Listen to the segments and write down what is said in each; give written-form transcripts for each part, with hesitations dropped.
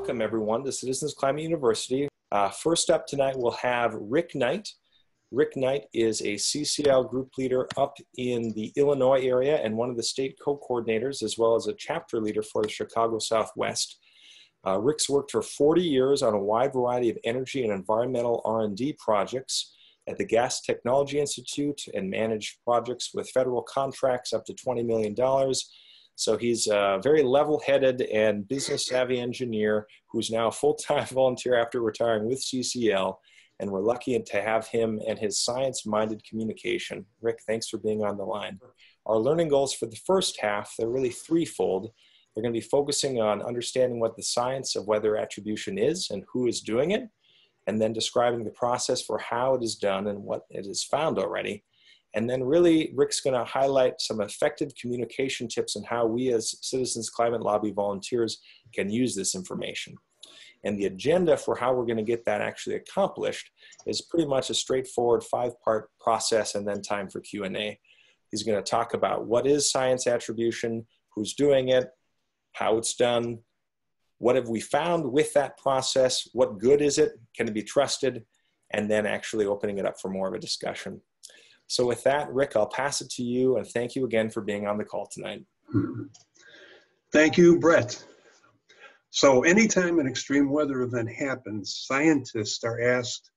welcome everyone to Citizens Climate University. First up tonight, we'll have Rick Knight. Rick Knight is a CCL group leader up in the Illinois area and one of the state co-coordinators, as well as a chapter leader for the Chicago Southwest. Rick's worked for 40 years on a wide variety of energy and environmental R&D projects at the Gas Technology Institute and managed projects with federal contracts up to $20 million. So he's a very level-headed and business-savvy engineer who's now a full-time volunteer after retiring with CCL, and we're lucky to have him and his science-minded communication. Rick, thanks for being on the line. Our learning goals for the first half, they're really threefold. They're going to be focusing on understanding what the science of weather attribution is and who is doing it, and then describing the process for how it is done and what it has found already. And then really, Rick's going to highlight some effective communication tips on how we as Citizens Climate Lobby volunteers can use this information. And the agenda for how we're going to get that actually accomplished is pretty much a straightforward 5-part process and then time for Q&A. He's going to talk about what is science attribution, who's doing it, how it's done, what have we found with that process, what good is it, can it be trusted, and then actually opening it up for more of a discussion. So with that, Rick, I'll pass it to you, and thank you again for being on the call tonight. Thank you, Brett. So anytime an extreme weather event happens, scientists are asked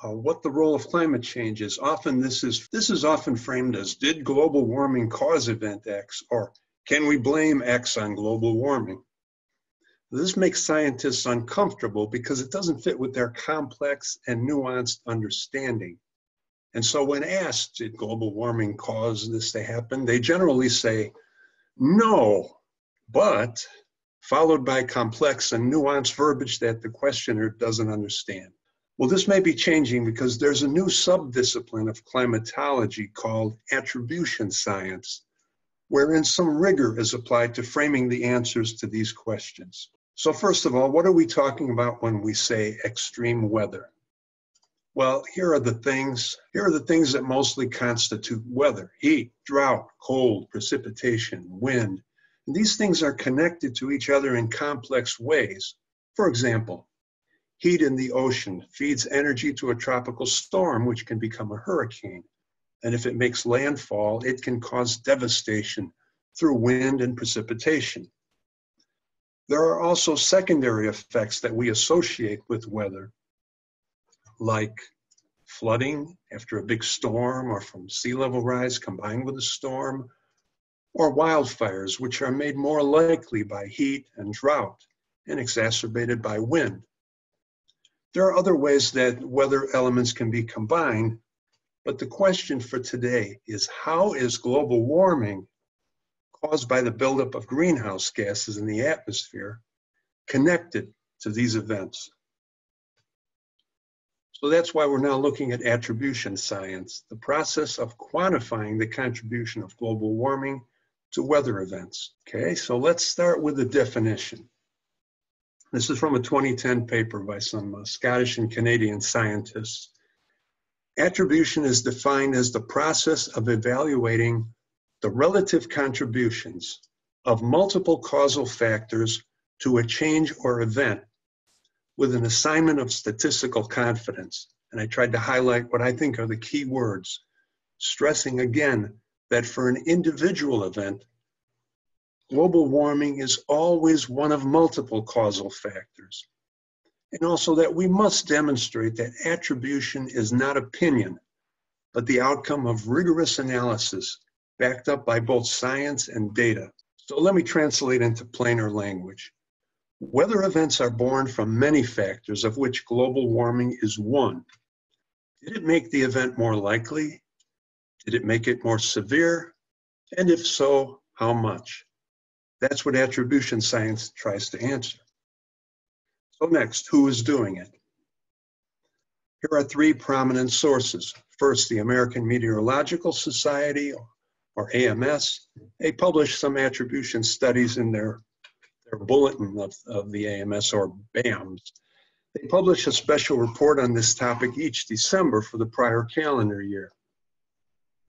what the role of climate change is. Often this is often framed as, did global warming cause event X, or can we blame X on global warming? This makes scientists uncomfortable because it doesn't fit with their complex and nuanced understanding. And so when asked, did global warming cause this to happen, they generally say, no, but, followed by complex and nuanced verbiage that the questioner doesn't understand. Well, this may be changing because there's a new subdiscipline of climatology called Attribution Science, wherein some rigor is applied to framing the answers to these questions. So first of all, what are we talking about when we say extreme weather? Well, here are the things that mostly constitute weather: heat, drought, cold, precipitation, wind. And these things are connected to each other in complex ways. For example, heat in the ocean feeds energy to a tropical storm, which can become a hurricane. And if it makes landfall, it can cause devastation through wind and precipitation. There are also secondary effects that we associate with weather, like flooding after a big storm or from sea level rise combined with a storm, or wildfires, which are made more likely by heat and drought and exacerbated by wind. There are other ways that weather elements can be combined, but the question for today is, how is global warming caused by the buildup of greenhouse gases in the atmosphere connected to these events? So that's why we're now looking at attribution science, the process of quantifying the contribution of global warming to weather events. Okay, so let's start with the definition. This is from a 2010 paper by some Scottish and Canadian scientists. Attribution is defined as the process of evaluating the relative contributions of multiple causal factors to a change or event with an assignment of statistical confidence. And I tried to highlight what I think are the key words, stressing again that for an individual event, global warming is always one of multiple causal factors. And also that we must demonstrate that attribution is not opinion, but the outcome of rigorous analysis backed up by both science and data. So let me translate into plainer language. Weather events are born from many factors, of which global warming is one. Did it make the event more likely? Did it make it more severe? And if so, how much? That's what attribution science tries to answer. So next, who is doing it? Here are 3 prominent sources. First, the American Meteorological Society, or AMS. They published some attribution studies in their bulletin of the AMS, or BAMS. They publish a special report on this topic each December for the prior calendar year.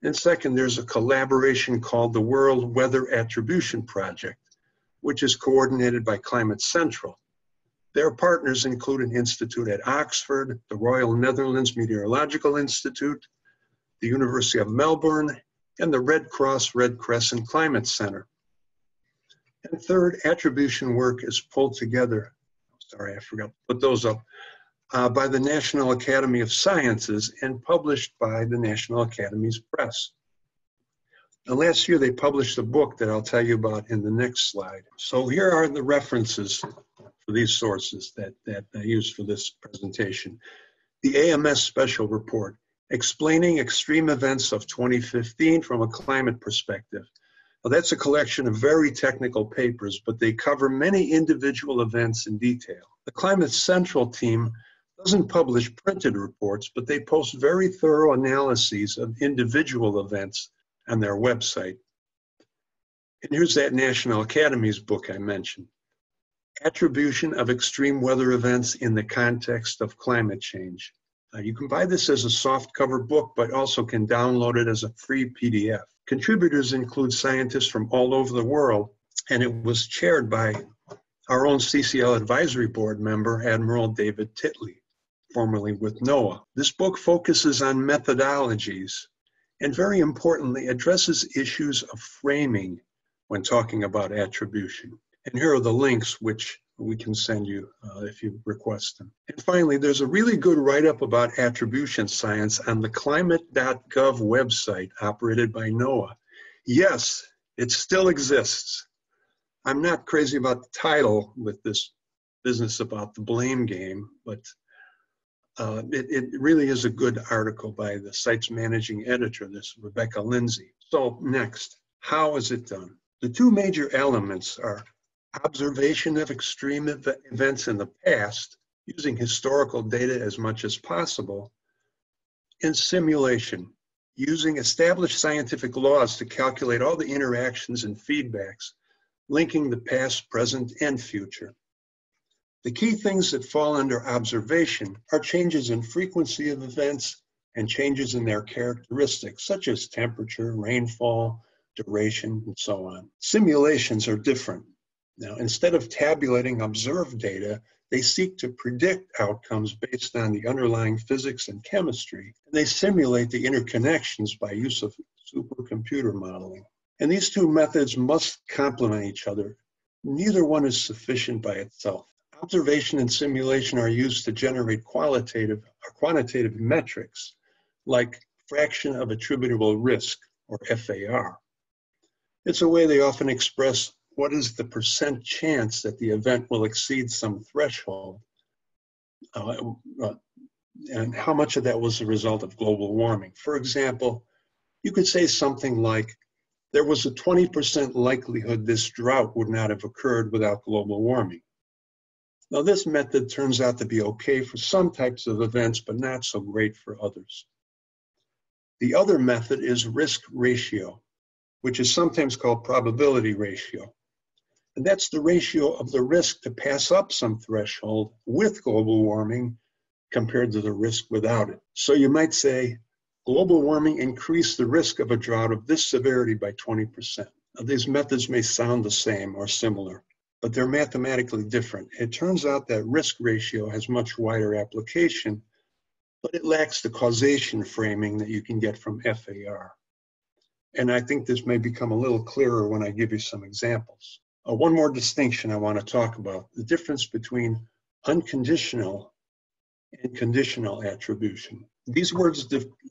And second, there's a collaboration called the World Weather Attribution Project, which is coordinated by Climate Central. Their partners include an institute at Oxford, the Royal Netherlands Meteorological Institute, the University of Melbourne, and the Red Cross Red Crescent Climate Center. And third, attribution work is pulled together, sorry, I forgot to put those up, by the National Academy of Sciences and published by the National Academy's Press. And last year they published a book that I'll tell you about in the next slide. So here are the references for these sources that I used for this presentation. The AMS Special Report, Explaining Extreme Events of 2015 from a Climate Perspective. Well, that's a collection of very technical papers, but they cover many individual events in detail. The Climate Central team doesn't publish printed reports, but they post very thorough analyses of individual events on their website. And here's that National Academy's book I mentioned, Attribution of Extreme Weather Events in the Context of Climate Change. You can buy this as a softcover book, but also can download it as a free PDF. Contributors include scientists from all over the world, and it was chaired by our own CCL Advisory Board member, Admiral David Titley, formerly with NOAA. This book focuses on methodologies and, very importantly, addresses issues of framing when talking about attribution. And here are the links which we can send you if you request them. And finally, there's a really good write-up about attribution science on the climate.gov website operated by NOAA. Yes, it still exists. I'm not crazy about the title with this business about the blame game, but it really is a good article by the site's managing editor, this Rebecca Lindsay. So next, how is it done? The two major elements are observation of extreme events in the past, using historical data as much as possible, and simulation, using established scientific laws to calculate all the interactions and feedbacks, linking the past, present, and future. The key things that fall under observation are changes in frequency of events and changes in their characteristics, such as temperature, rainfall, duration, and so on. Simulations are different. Now, instead of tabulating observed data, they seek to predict outcomes based on the underlying physics and chemistry, and they simulate the interconnections by use of supercomputer modeling. And these two methods must complement each other. Neither one is sufficient by itself. Observation and simulation are used to generate qualitative or quantitative metrics, like fraction of attributable risk, or FAR. It's a way they often express what is the percent chance that the event will exceed some threshold, and how much of that was the result of global warming. For example, you could say something like, there was a 20% likelihood this drought would not have occurred without global warming. Now, this method turns out to be okay for some types of events, but not so great for others. The other method is risk ratio, which is sometimes called probability ratio. And that's the ratio of the risk to pass up some threshold with global warming compared to the risk without it. So you might say, global warming increased the risk of a drought of this severity by 20%. Now, these methods may sound the same or similar, but they're mathematically different. It turns out that risk ratio has much wider application, but it lacks the causation framing that you can get from FAR. And I think this may become a little clearer when I give you some examples. One more distinction I want to talk about, the difference between unconditional and conditional attribution. These words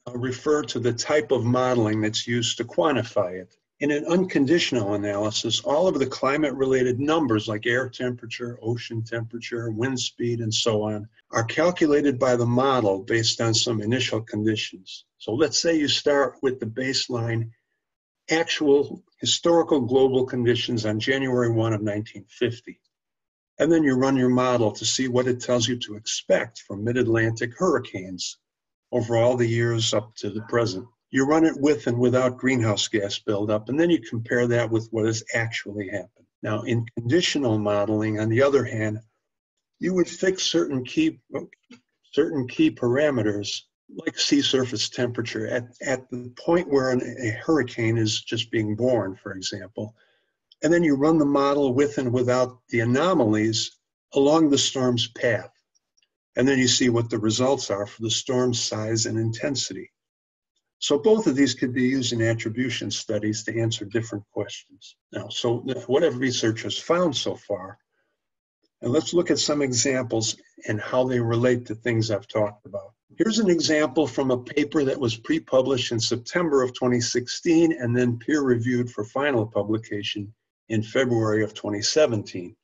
refer to the type of modeling that's used to quantify it. In an unconditional analysis, all of the climate-related numbers like air temperature, ocean temperature, wind speed, and so on are calculated by the model based on some initial conditions. So let's say you start with the baseline actual historical global conditions on January 1 of 1950. And then you run your model to see what it tells you to expect from mid-Atlantic hurricanes over all the years up to the present. You run it with and without greenhouse gas buildup, and then you compare that with what has actually happened. Now, in conditional modeling, on the other hand, you would fix certain key parameters like sea surface temperature at the point where a hurricane is just being born, for example. And then you run the model with and without the anomalies along the storm's path. And then you see what the results are for the storm's size and intensity. So both of these could be used in attribution studies to answer different questions. Now, so what have researchers found so far? And let's look at some examples and how they relate to things I've talked about. Here's an example from a paper that was pre-published in September of 2016 and then peer-reviewed for final publication in February of 2017.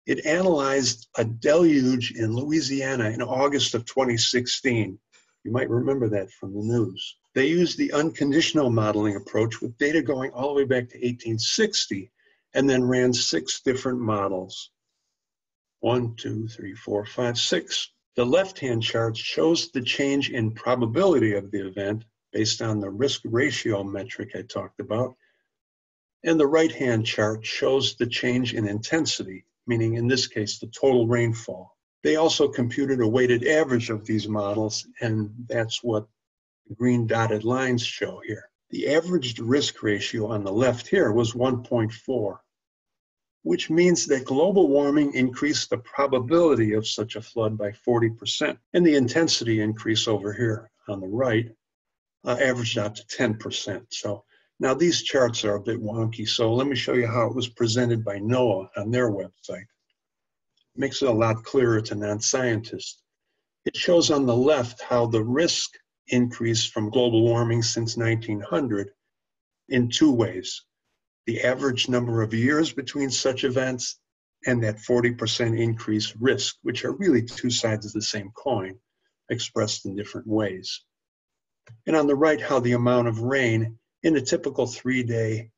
It analyzed a deluge in Louisiana in August of 2016. You might remember that from the news. They used the unconditional modeling approach with data going all the way back to 1860 and then ran 6 different models. 1, 2, 3, 4, 5, 6. The left-hand chart shows the change in probability of the event based on the risk ratio metric I talked about. And the right-hand chart shows the change in intensity, meaning in this case, the total rainfall. They also computed a weighted average of these models, and that's what the green dotted lines show here. The averaged risk ratio on the left here was 1.4, which means that global warming increased the probability of such a flood by 40%. And the intensity increase over here on the right averaged out to 10%. So now these charts are a bit wonky, so let me show you how it was presented by NOAA on their website. It makes it a lot clearer to non-scientists. It shows on the left how the risk increased from global warming since 1900 in 2 ways. The average number of years between such events and that 40% increased risk, which are really 2 sides of the same coin, expressed in different ways. And on the right, how the amount of rain in a typical 3-day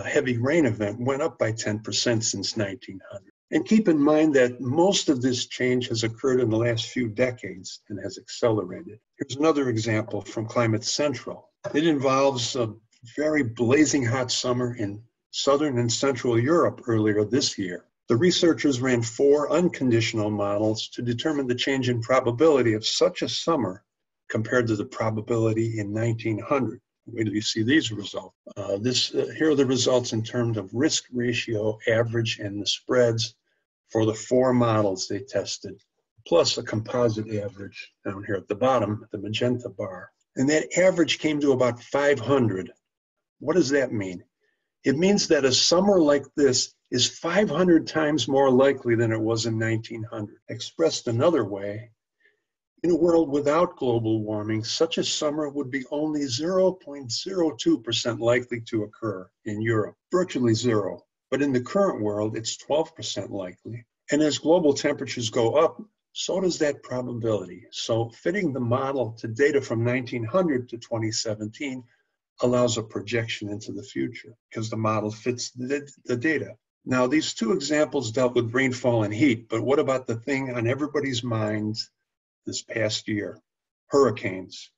heavy rain event went up by 10% since 1900. And keep in mind that most of this change has occurred in the last few decades and has accelerated. Here's another example from Climate Central. It involves a very blazing hot summer in southern and central Europe earlier this year. The researchers ran 4 unconditional models to determine the change in probability of such a summer compared to the probability in 1900. Wait till you see these results. Here are the results in terms of risk ratio, average, and the spreads for the 4 models they tested, plus a composite average down here at the bottom, the magenta bar. And that average came to about 500. What does that mean? It means that a summer like this is 500 times more likely than it was in 1900. Expressed another way, in a world without global warming, such a summer would be only 0.02% likely to occur in Europe, virtually 0. But in the current world, it's 12% likely. And as global temperatures go up, so does that probability. So fitting the model to data from 1900 to 2017 allows a projection into the future because the model fits the data. Now, these 2 examples dealt with rainfall and heat, but what about the thing on everybody's minds this past year? Hurricanes,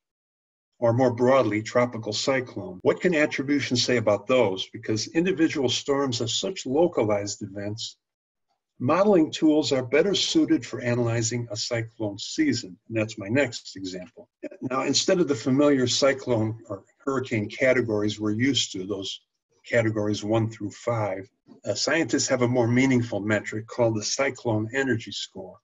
or more broadly, tropical cyclone. What can attribution say about those? Because individual storms are such localized events, modeling tools are better suited for analyzing a cyclone season. And that's my next example. Now, instead of the familiar cyclone or hurricane categories we're used to, those categories 1 through 5, scientists have a more meaningful metric called the cyclone energy score,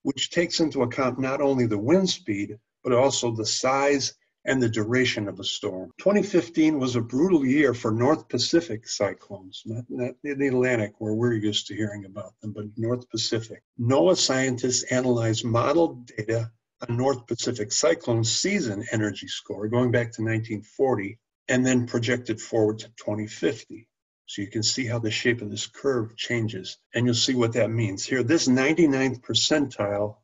which takes into account not only the wind speed, but also the size and the duration of the storm. 2015 was a brutal year for North Pacific cyclones, not in the Atlantic where we're used to hearing about them, but North Pacific. NOAA scientists analyzed modeled data on North Pacific cyclone season energy score going back to 1940 and then projected forward to 2050. So you can see how the shape of this curve changes, and you'll see what that means. Here, this 99th percentile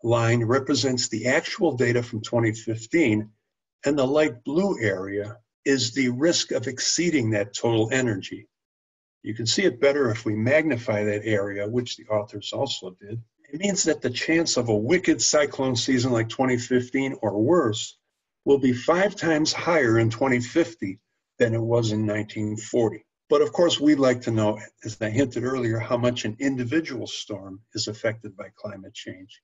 line represents the actual data from 2015, and the light blue area is the risk of exceeding that total energy. You can see it better if we magnify that area, which the authors also did. It means that the chance of a wicked cyclone season like 2015 or worse will be 5 times higher in 2050 than it was in 1940. But of course, we'd like to know, as I hinted earlier, how much an individual storm is affected by climate change.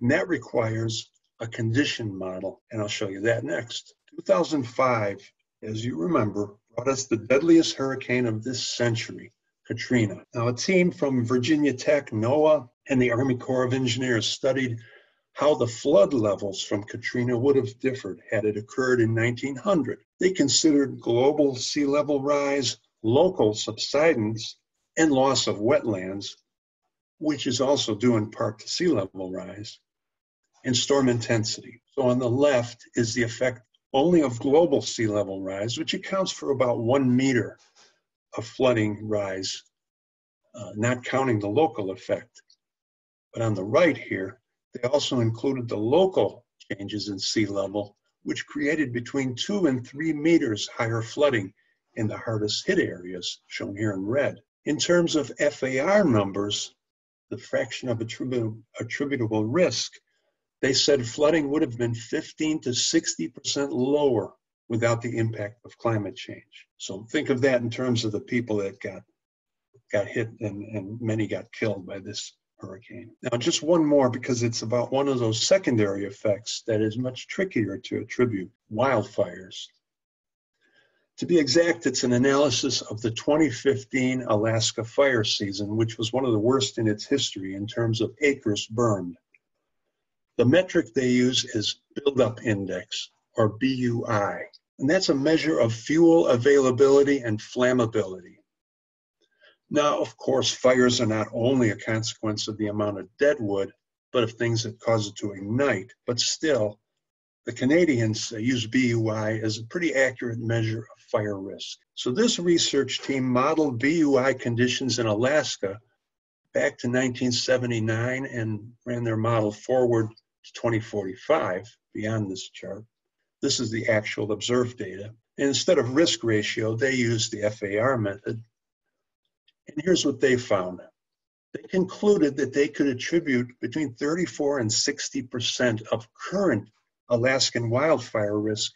And that requires a condition model, and I'll show you that next. 2005, as you remember, brought us the deadliest hurricane of this century, Katrina. Now, a team from Virginia Tech, NOAA, and the Army Corps of Engineers studied how the flood levels from Katrina would have differed had it occurred in 1900. They considered global sea level rise, local subsidence, and loss of wetlands, which is also due in part to sea level rise, and storm intensity. So on the left is the effect only of global sea level rise, which accounts for about 1 meter of flooding rise, not counting the local effect. But on the right here, they also included the local changes in sea level, which created between 2 and 3 meters higher flooding in the hardest hit areas, shown here in red. In terms of FAR numbers, the fraction of attributable risk, they said flooding would have been 15 to 60% lower without the impact of climate change. So think of that in terms of the people that got hit and many got killed by this hurricane. Now, just one more, because it's about one of those secondary effects that is much trickier to attribute: wildfires. To be exact, it's an analysis of the 2015 Alaska fire season, which was one of the worst in its history in terms of acres burned. The metric they use is buildup index, or BUI, and that's a measure of fuel availability and flammability. Now, of course, fires are not only a consequence of the amount of dead wood, but of things that cause it to ignite. But still, the Canadians use BUI as a pretty accurate measure of fire risk. So this research team modeled BUI conditions in Alaska back to 1979 and ran their model forward to 2045, beyond this chart. This is the actual observed data. And instead of risk ratio, they used the FAR method. And here's what they found. They concluded that they could attribute between 34 and 60% of current Alaskan wildfire risk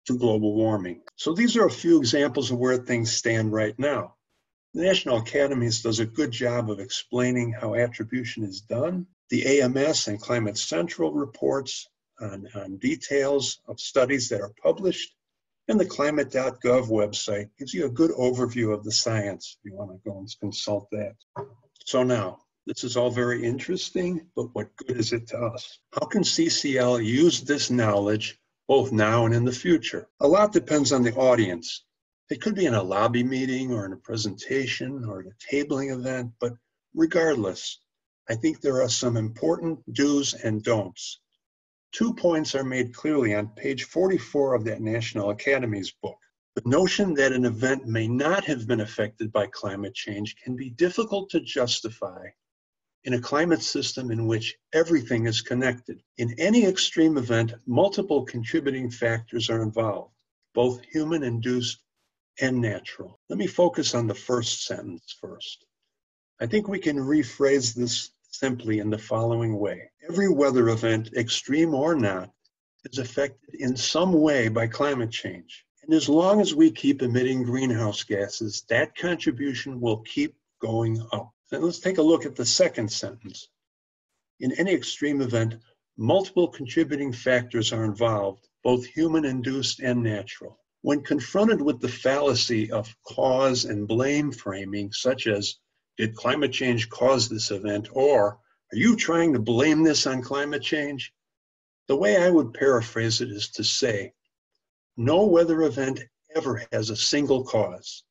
to global warming. So these are a few examples of where things stand right now. The National Academies does a good job of explaining how attribution is done. The AMS and Climate Central reports on details of studies that are published. And the climate.gov website gives you a good overview of the science if you want to go and consult that. So now, this is all very interesting, but what good is it to us? How can CCL use this knowledge both now and in the future? A lot depends on the audience. It could be in a lobby meeting or in a presentation or at a tabling event, but regardless, I think there are some important do's and don'ts. 2 points are made clearly on page 44 of that National Academies book. The notion that an event may not have been affected by climate change can be difficult to justify in a climate system in which everything is connected. In any extreme event, multiple contributing factors are involved, both human-induced and natural. Let me focus on the first sentence first. I think we can rephrase this simply in the following way. Every weather event, extreme or not, is affected in some way by climate change. And as long as we keep emitting greenhouse gases, that contribution will keep going up. Then let's take a look at the second sentence. In any extreme event, multiple contributing factors are involved, both human-induced and natural. When confronted with the fallacy of cause and blame framing, such as, did climate change cause this event? Or, are you trying to blame this on climate change? The way I would paraphrase it is to say, no weather event ever has a single cause.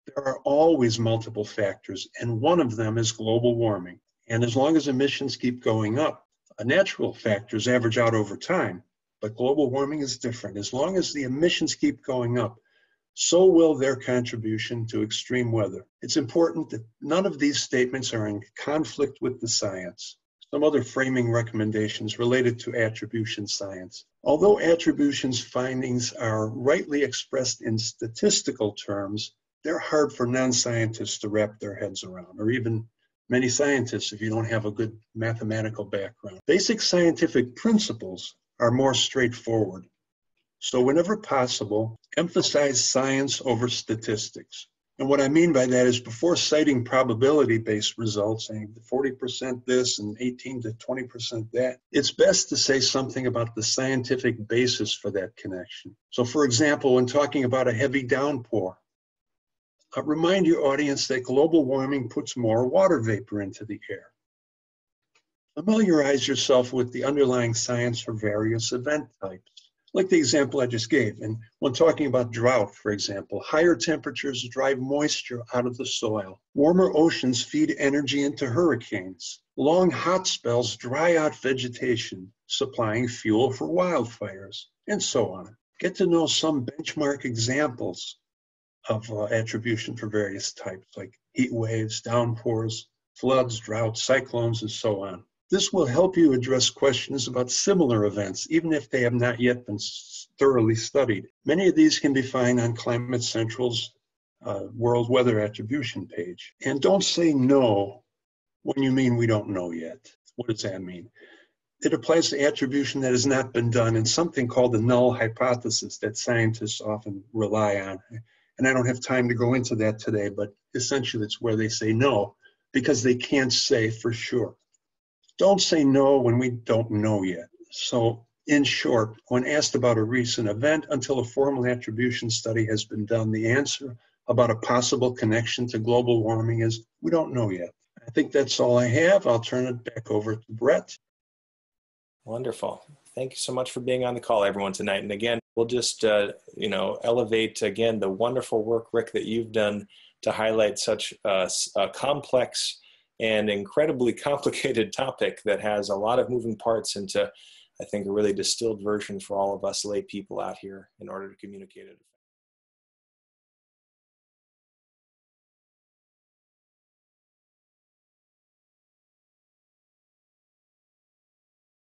There are always multiple factors, and one of them is global warming. And as long as emissions keep going up, natural factors average out over time, but global warming is different. As long as the emissions keep going up, so will their contribution to extreme weather. It's important that none of these statements are in conflict with the science. Some other framing recommendations related to attribution science. Although attribution's findings are rightly expressed in statistical terms, they're hard for non-scientists to wrap their heads around, or even many scientists if you don't have a good mathematical background. Basic scientific principles are more straightforward. So whenever possible, emphasize science over statistics. And what I mean by that is before citing probability-based results, saying 40% this and 18 to 20% that, it's best to say something about the scientific basis for that connection. So for example, when talking about a heavy downpour, Remind your audience that global warming puts more water vapor into the air. Familiarize yourself with the underlying science for various event types, like the example I just gave. And when talking about drought, for example, higher temperatures drive moisture out of the soil. Warmer oceans feed energy into hurricanes. Long hot spells dry out vegetation, supplying fuel for wildfires, and so on. Get to know some benchmark examples of attribution for various types, like heat waves, downpours, floods, droughts, cyclones, and so on. This will help you address questions about similar events, even if they have not yet been thoroughly studied. Many of these can be found on Climate Central's World Weather Attribution page. And don't say no when you mean we don't know yet. What does that mean? It applies to attribution that has not been done in something called the null hypothesis that scientists often rely on. And I don't have time to go into that today, but essentially it's where they say no because they can't say for sure. Don't say no when we don't know yet. So in short, when asked about a recent event, until a formal attribution study has been done, the answer about a possible connection to global warming is we don't know yet. I think that's all I have. I'll turn it back over to Brett. Wonderful. Thank you so much for being on the call, everyone, tonight. And again, we'll just, elevate, again, the wonderful work, Rick, that you've done to highlight such a complex and incredibly complicated topic that has a lot of moving parts into, I think, a really distilled version for all of us lay people out here in order to communicate it.